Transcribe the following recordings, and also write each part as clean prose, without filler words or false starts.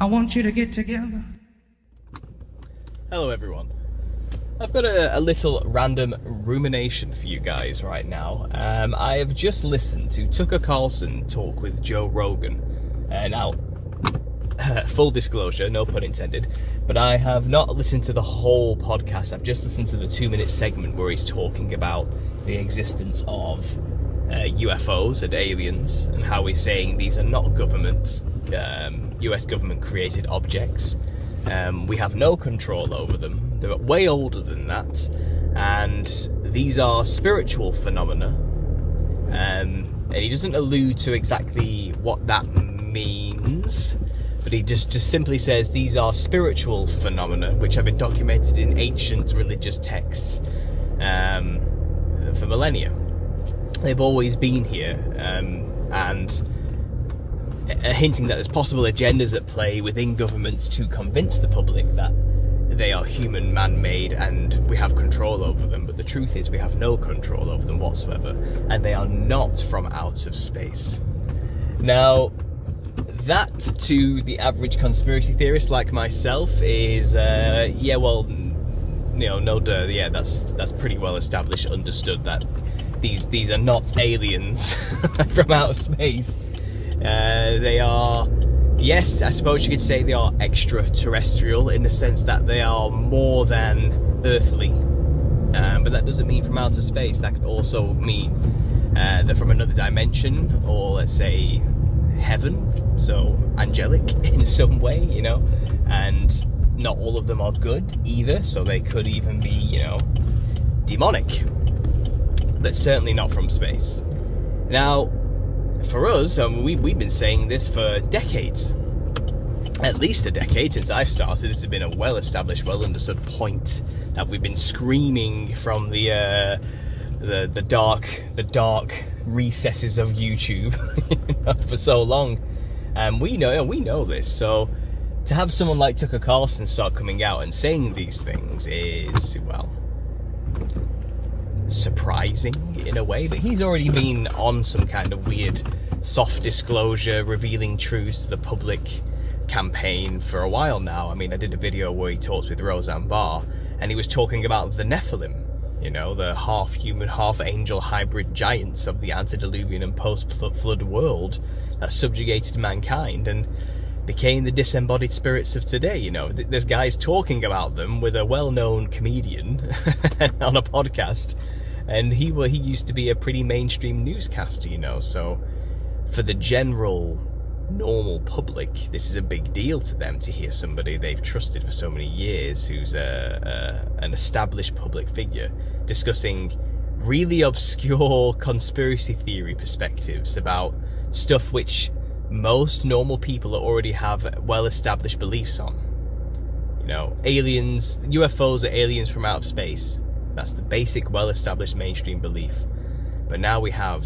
I want you to get together. Hello everyone. I've got a little random rumination for you guys right now. I have just listened to Tucker Carlson talk with Joe Rogan. Now, full disclosure, no pun intended, but I have not listened to the whole podcast. I've just listened to the 2-minute segment where he's talking about the existence of UFOs and aliens, and how he's saying these are not government, US government created objects. We have no control over them. They're way older than that, and these are spiritual phenomena. And he doesn't allude to exactly what that means, but he just simply says these are spiritual phenomena which have been documented in ancient religious texts for millennia. They've always been here, and hinting that there's possible agendas at play within governments to convince the public that they are human, man-made, and we have control over them. But the truth is we have no control over them whatsoever, and they are not from out of space. Now, that to the average conspiracy theorist like myself is, yeah, well, you know, no duh, yeah, that's pretty well established, understood that these are not aliens from outer space. They are, yes, I suppose you could say they are extraterrestrial in the sense that they are more than earthly, but that doesn't mean from outer space. That could also mean they're from another dimension, or let's say heaven, so angelic in some way, you know, and not all of them are good either, so they could even be, you know, demonic, but certainly not from space. Now, for us, we've been saying this for decades, at least a decade since I've started. This has been a well-established, well-understood point that we've been screaming from the dark recesses of YouTube you know, for so long, and we know this. So to have someone like Tucker Carlson start coming out and saying these things is, well, surprising in a way, but he's already been on some kind of weird soft disclosure, revealing truths to the public campaign for a while now. I mean, I did a video where he talks with Roseanne Barr, and he was talking about the Nephilim, you know, the half-human, half-angel hybrid giants of the antediluvian and post-flood world that subjugated mankind and became the disembodied spirits of today. You know, there's guys talking about them with a well-known comedian on a podcast, and he used to be a pretty mainstream newscaster, you know, so for the general normal public, this is a big deal to them to hear somebody they've trusted for so many years, who's an established public figure, discussing really obscure conspiracy theory perspectives about stuff which most normal people already have well-established beliefs on. You know, aliens, UFOs are aliens from outer space. That's the basic, well-established mainstream belief. But now we have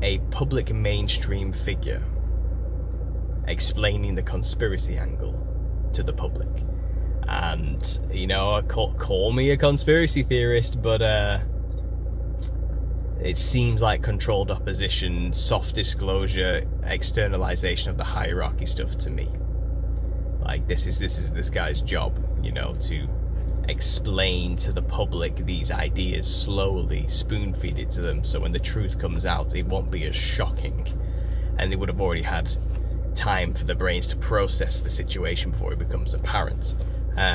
a public mainstream figure explaining the conspiracy angle to the public. And, you know, call me a conspiracy theorist, but it seems like controlled opposition, soft disclosure, externalization of the hierarchy stuff to me. Like, this is this guy's job, you know, to explain to the public these ideas slowly, spoon feed it to them, so when the truth comes out it won't be as shocking, and they would have already had time for the brains to process the situation before it becomes apparent.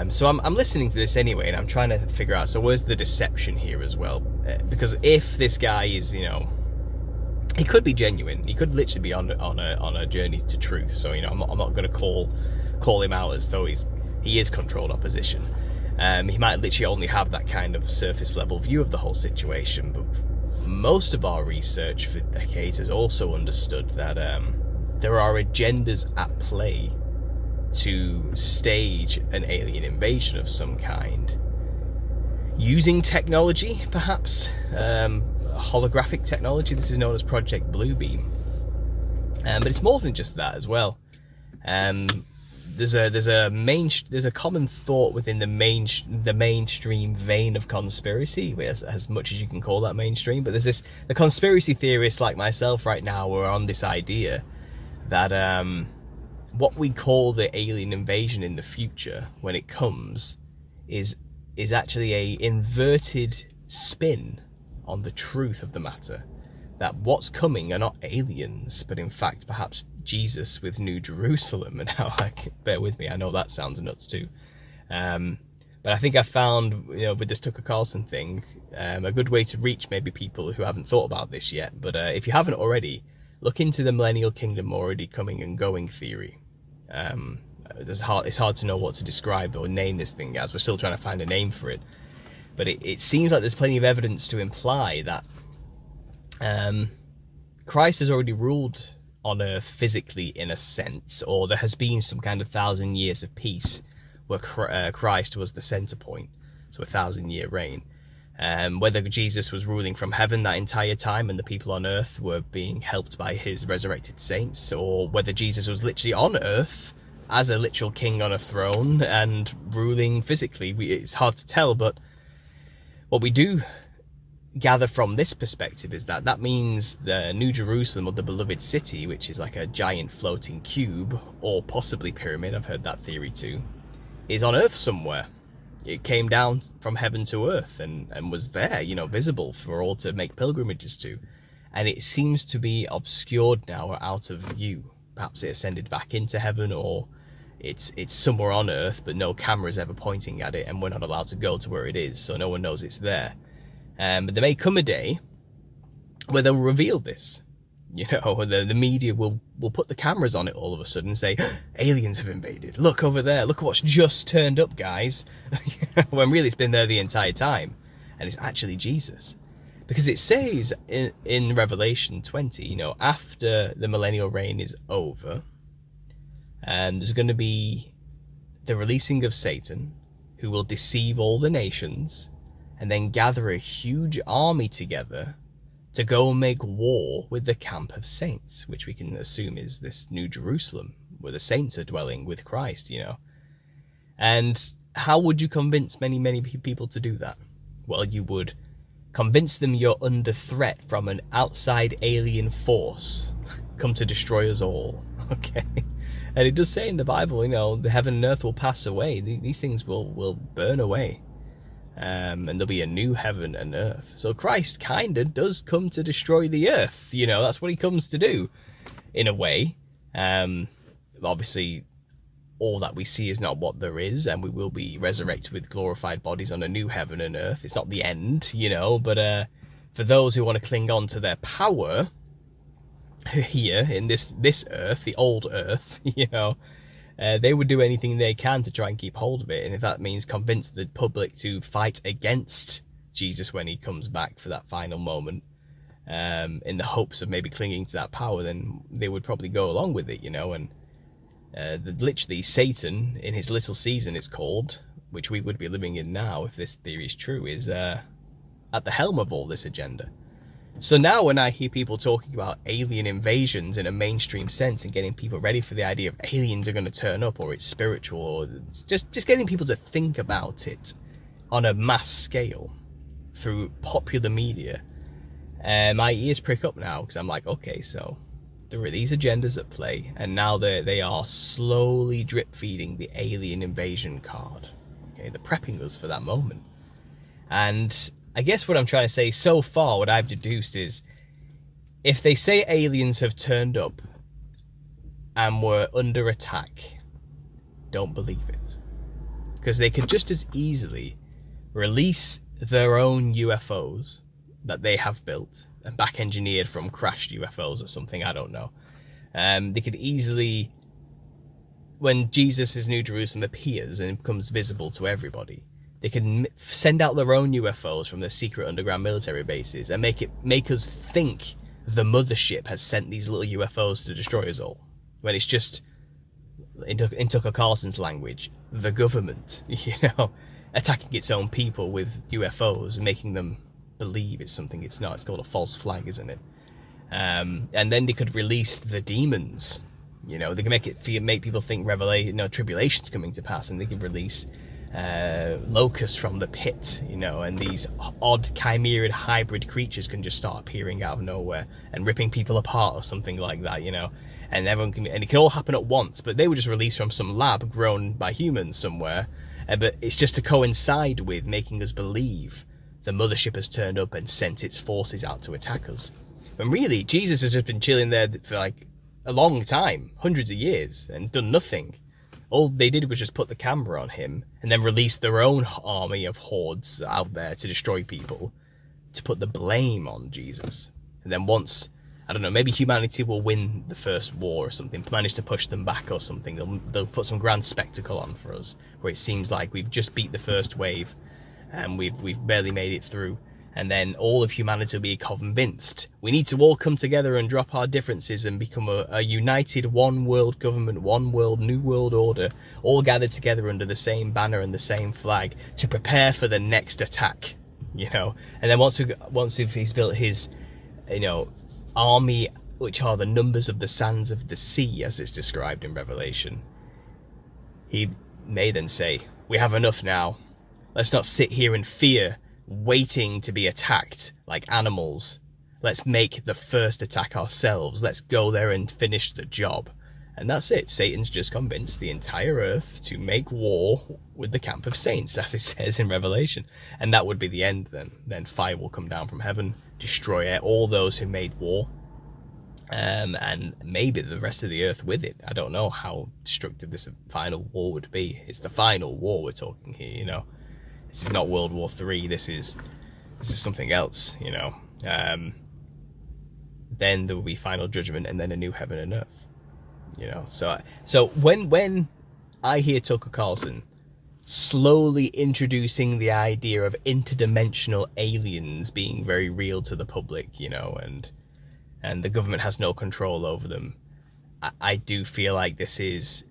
So I'm listening to this anyway, and I'm trying to figure out, so where's the deception here as well? Because if this guy is, you know, he could be genuine, he could literally be on a journey to truth, so, you know, I'm not going to call him out as though he is controlled opposition. He might literally only have that kind of surface level view of the whole situation, but most of our research for decades has also understood that there are agendas at play to stage an alien invasion of some kind, using technology, perhaps, holographic technology. This is known as Project Bluebeam, but it's more than just that as well. There's a common thought within the mainstream vein of conspiracy, as much as you can call that mainstream. But there's the conspiracy theorists like myself right now are on this idea that what we call the alien invasion in the future, when it comes, is actually a inverted spin on the truth of the matter. That what's coming are not aliens, but in fact perhaps Jesus with New Jerusalem. And how, bear with me, I know that sounds nuts too. But I think I found, with this Tucker Carlson thing, a good way to reach maybe people who haven't thought about this yet. But if you haven't already, look into the millennial kingdom already coming and going theory. It's hard to know what to describe or name this thing as. We're still trying to find a name for it. But it seems like there's plenty of evidence to imply that Christ has already ruled on earth physically, in a sense, or there has been some kind of 1,000 years of peace where Christ was the center point, so a 1,000-year reign. Whether Jesus was ruling from heaven that entire time and the people on earth were being helped by his resurrected saints, or whether Jesus was literally on earth as a literal king on a throne and ruling physically, it's hard to tell. But what we do gather from this perspective is that means the New Jerusalem, or the beloved city, which is like a giant floating cube or possibly pyramid, I've heard that theory too, is on earth somewhere. It came down from heaven to earth and was there, visible for all to make pilgrimages to. And it seems to be obscured now or out of view. Perhaps it ascended back into heaven, or it's somewhere on earth, but no camera's ever pointing at it and we're not allowed to go to where it is, so no one knows it's there. But there may come a day where they'll reveal this. The media will put the cameras on it all of a sudden and say, aliens have invaded. Look over there. Look at what's just turned up, guys. When really it's been there the entire time. And it's actually Jesus. Because it says in Revelation 20, after the millennial reign is over, there's going to be the releasing of Satan, who will deceive all the nations, and then gather a huge army together to go and make war with the camp of saints, which we can assume is this New Jerusalem, where the saints are dwelling with Christ, And how would you convince many, many people to do that? Well, you would convince them you're under threat from an outside alien force come to destroy us all, okay? And it does say in the Bible, the heaven and earth will pass away. These things will burn away. And there'll be a new heaven and earth. So Christ kind of does come to destroy the earth. That's what he comes to do, in a way. Obviously, all that we see is not what there is, and we will be resurrected with glorified bodies on a new heaven and earth. It's not the end, but for those who want to cling on to their power here in this earth, the old earth, they would do anything they can to try and keep hold of it. And if that means convince the public to fight against Jesus when he comes back for that final moment, in the hopes of maybe clinging to that power, then they would probably go along with it, And literally Satan, in his little season it's called, which we would be living in now if this theory is true, is at the helm of all this agenda. So now when I hear people talking about alien invasions in a mainstream sense and getting people ready for the idea of aliens are going to turn up, or it's spiritual, or just getting people to think about it on a mass scale through popular media, my ears prick up now, because I'm like, okay, so there are these agendas at play, and now they are slowly drip feeding the alien invasion card. Okay, they're prepping us for that moment. And I guess what I'm trying to say so far, what I've deduced is, if they say aliens have turned up and were under attack, don't believe it. Because they could just as easily release their own UFOs that they have built and back engineered from crashed UFOs or something, I don't know. They could easily, when Jesus' New Jerusalem appears and becomes visible to everybody, they can send out their own UFOs from their secret underground military bases and make us think the mothership has sent these little UFOs to destroy us all, when it's just, in Tucker Carlson's language, the government, attacking its own people with UFOs and making them believe it's something it's not. It's called a false flag, isn't it? And then they could release the demons. They can make people think tribulation's coming to pass, and they can release locusts from the pit, and these odd chimerid hybrid creatures can just start appearing out of nowhere and ripping people apart or something like that, and and it can all happen at once. But they were just released from some lab grown by humans somewhere. But it's just to coincide with making us believe the mothership has turned up and sent its forces out to attack us. When really, Jesus has just been chilling there for like a long time, hundreds of years, and done nothing. All they did was just put the camera on him and then release their own army of hordes out there to destroy people, to put the blame on Jesus. And then once, I don't know, maybe humanity will win the first war or something, manage to push them back or something. They'll put some grand spectacle on for us, where it seems like we've just beat the first wave and we've barely made it through. And then all of humanity will be convinced we need to all come together and drop our differences and become a united one world government, one world, new world order, all gathered together under the same banner and the same flag to prepare for the next attack, you know. And then once he's built his, you know, army, which are the numbers of the sands of the sea, as it's described in Revelation, he may then say, we have enough now. Let's not sit here in fear, waiting to be attacked like animals. Let's make the first attack ourselves. Let's go there and finish the job. And that's it. Satan's just convinced the entire earth to make war with the camp of saints, as it says in Revelation. And that would be the end then. Then fire will come down from heaven, destroy all those who made war, and maybe the rest of the earth with it. I don't know how destructive this final war would be. It's the final war we're talking here, you know. This is not World War III. This is something else, you know. Then there will be final judgment, and then a new heaven and earth, you know. So when I hear Tucker Carlson slowly introducing the idea of interdimensional aliens being very real to the public, you know, and the government has no control over them, I do feel like this is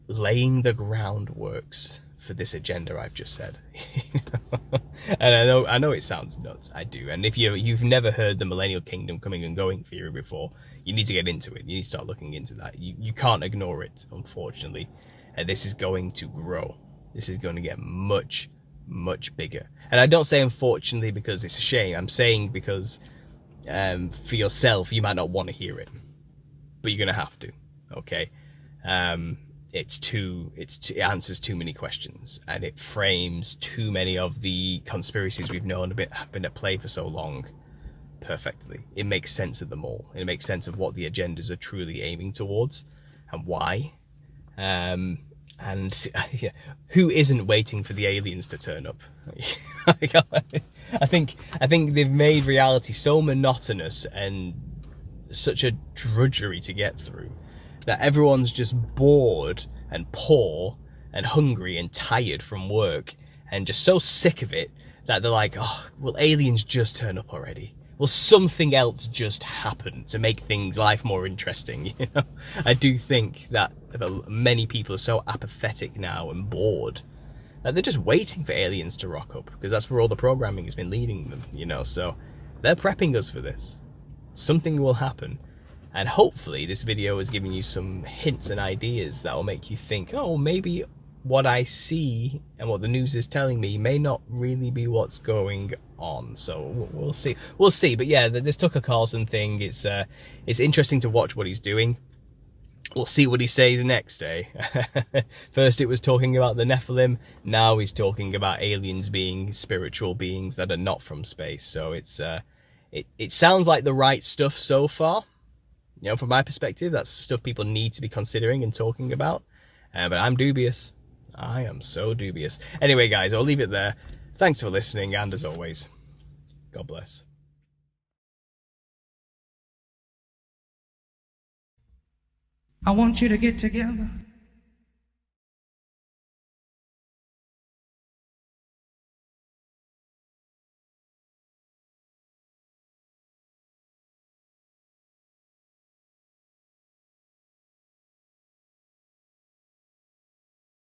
laying the groundworks for this agenda I've just said. And I know it sounds nuts, I do. And if you've never heard the millennial kingdom coming and going theory before, you need to get into it. You need to start looking into that. You can't ignore it, unfortunately. And this is going to grow. This is going to get much, much bigger. And I don't say unfortunately because it's a shame. I'm saying because for yourself, you might not want to hear it, but you're going to have to, okay? It answers too many questions, and it frames too many of the conspiracies we've known have been at play for so long perfectly. It makes sense of them all. It makes sense of what the agendas are truly aiming towards and why. And yeah, who isn't waiting for the aliens to turn up? I think they've made reality so monotonous and such a drudgery to get through that everyone's just bored and poor and hungry and tired from work and just so sick of it that they're like, oh, will aliens just turn up already? Will something else just happen to make life more interesting, you know? I do think that many people are so apathetic now and bored that they're just waiting for aliens to rock up, because that's where all the programming has been leading them, you know? So they're prepping us for this. Something will happen. And hopefully this video is giving you some hints and ideas that will make you think, oh, maybe what I see and what the news is telling me may not really be what's going on. So we'll see. We'll see. But yeah, this Tucker Carlson thing, it's interesting to watch what he's doing. We'll see what he says next, eh? First it was talking about the Nephilim. Now he's talking about aliens being spiritual beings that are not from space. So it sounds like the right stuff so far. You know, from my perspective, that's stuff people need to be considering and talking about. But I'm dubious. I am so dubious. Anyway, guys, I'll leave it there. Thanks for listening, and as always, God bless. I want you to get together.